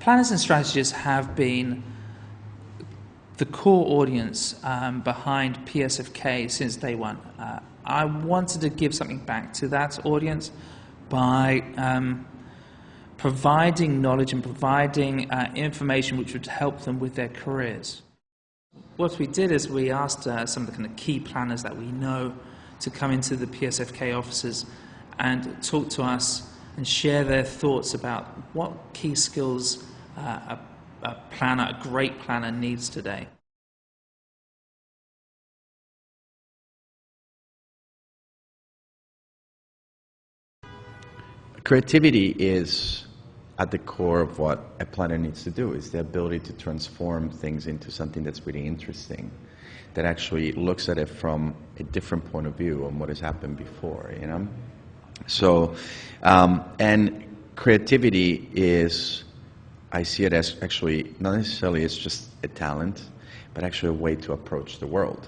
Planners and strategists have been the core audience behind PSFK since day one. I wanted to give something back to that audience by providing knowledge and providing information which would help them with their careers. What we did is we asked some of the kind of key planners that we know to come into the PSFK offices and talk to us and share their thoughts about what key skills a great planner needs today. Creativity is at the core of what a planner needs to do, is the ability to transform things into something that's really interesting, that actually looks at it from a different point of view on what has happened before, you know? So, and creativity is, I see it as actually, not necessarily as just a talent, but actually a way to approach the world.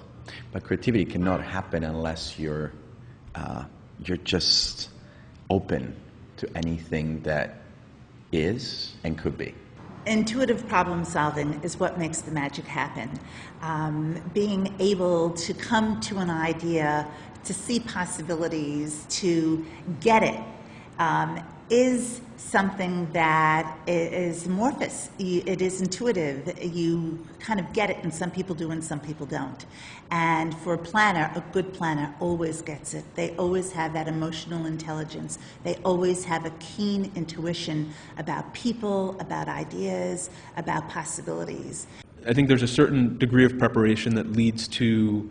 But creativity cannot happen unless you're just open to anything that is and could be. Intuitive problem solving is what makes the magic happen. Being able to come to an idea, to see possibilities, to get it, is something that is amorphous. It is intuitive. You kind of get it, and some people do and some people don't. And for a planner, a good planner always gets it. They always have that emotional intelligence. They always have a keen intuition about people, about ideas, about possibilities. I think there's a certain degree of preparation that leads to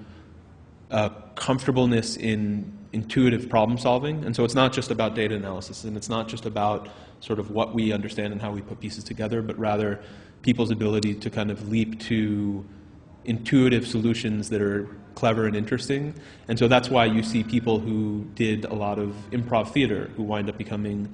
comfortableness in intuitive problem solving, and so it's not just about data analysis, and it's not just about sort of what we understand and how we put pieces together, but rather people's ability to kind of leap to intuitive solutions that are clever and interesting. And so that's why you see people who did a lot of improv theater who wind up becoming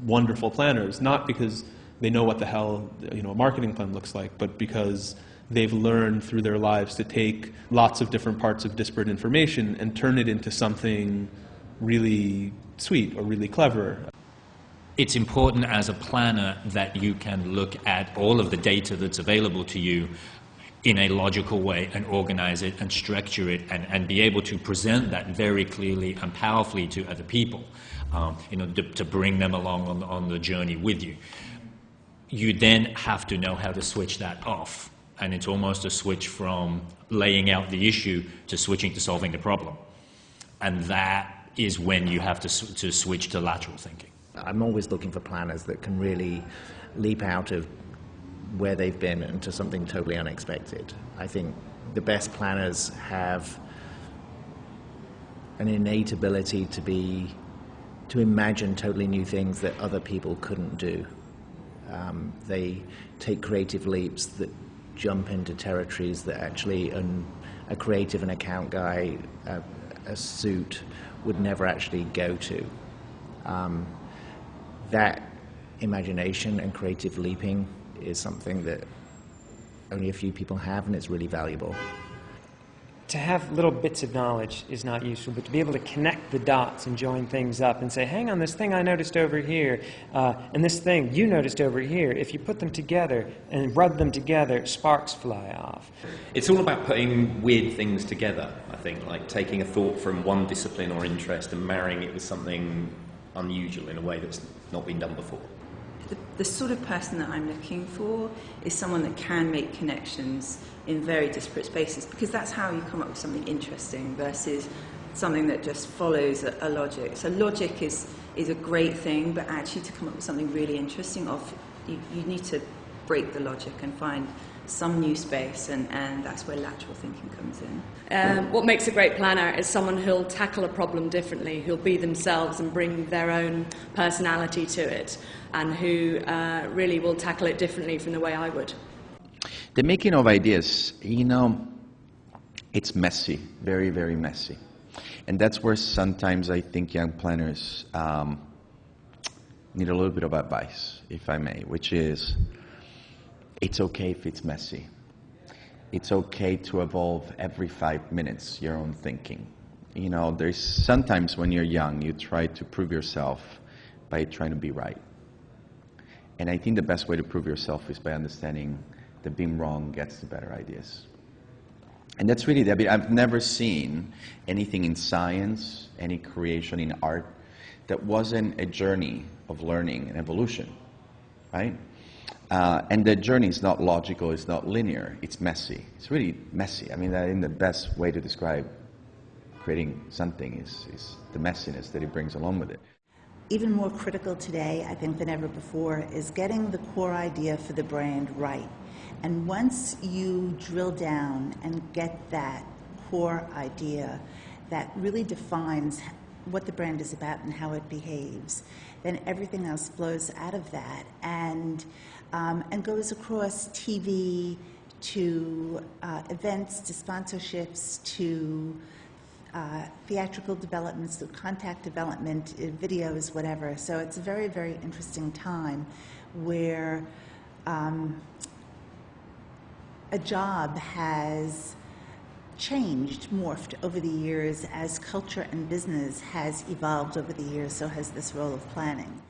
wonderful planners, not because they know what the hell, you know, a marketing plan looks like, but because they've learned through their lives to take lots of different parts of disparate information and turn it into something really sweet or really clever. It's important as a planner that you can look at all of the data that's available to you in a logical way and organize it and structure it and be able to present that very clearly and powerfully to other people, you know, to bring them along on the journey with you. You then have to know how to switch that off. And it's almost a switch from laying out the issue to switching to solving the problem. And that is when you have to switch to lateral thinking. I'm always looking for planners that can really leap out of where they've been into something totally unexpected. I think the best planners have an innate ability to imagine totally new things that other people couldn't do. They take creative leaps that jump into territories that actually a creative and account guy, a suit, would never actually go to. That imagination and creative leaping is something that only a few people have, and it's really valuable. To have little bits of knowledge is not useful, but to be able to connect the dots and join things up and say, hang on, this thing I noticed over here, and this thing you noticed over here, if you put them together and rub them together, sparks fly off. It's all about putting weird things together, I think, like taking a thought from one discipline or interest and marrying it with something unusual in a way that's not been done before. The sort of person that I'm looking for is someone that can make connections in very disparate spaces, because that's how you come up with something interesting versus something that just follows a logic. So logic is a great thing, but actually to come up with something really interesting, you need to break the logic and find some new space, and that's where lateral thinking comes in. What makes a great planner is someone who'll tackle a problem differently, who'll be themselves and bring their own personality to it, and who really will tackle it differently from the way I would. The making of ideas, you know, it's messy, very, very messy. And that's where sometimes I think young planners need a little bit of advice, if I may, which is, it's okay if it's messy. It's okay to evolve every 5 minutes your own thinking. You know, there's sometimes when you're young, you try to prove yourself by trying to be right. And I think the best way to prove yourself is by understanding that being wrong gets to better ideas. And that's really, I mean, I've never seen anything in science, any creation in art, that wasn't a journey of learning and evolution, right? And the journey is not logical, it's not linear, it's messy. It's really messy. I mean, I think the best way to describe creating something is the messiness that it brings along with it. Even more critical today, I think, than ever before, is getting the core idea for the brand right. And once you drill down and get that core idea that really defines what the brand is about and how it behaves, then everything else flows out of that and goes across TV to events, to sponsorships, to theatrical developments, to contact development, videos, whatever. So it's a very, very interesting time where a job has changed, morphed over the years as culture and business has evolved over the years, so has this role of planning.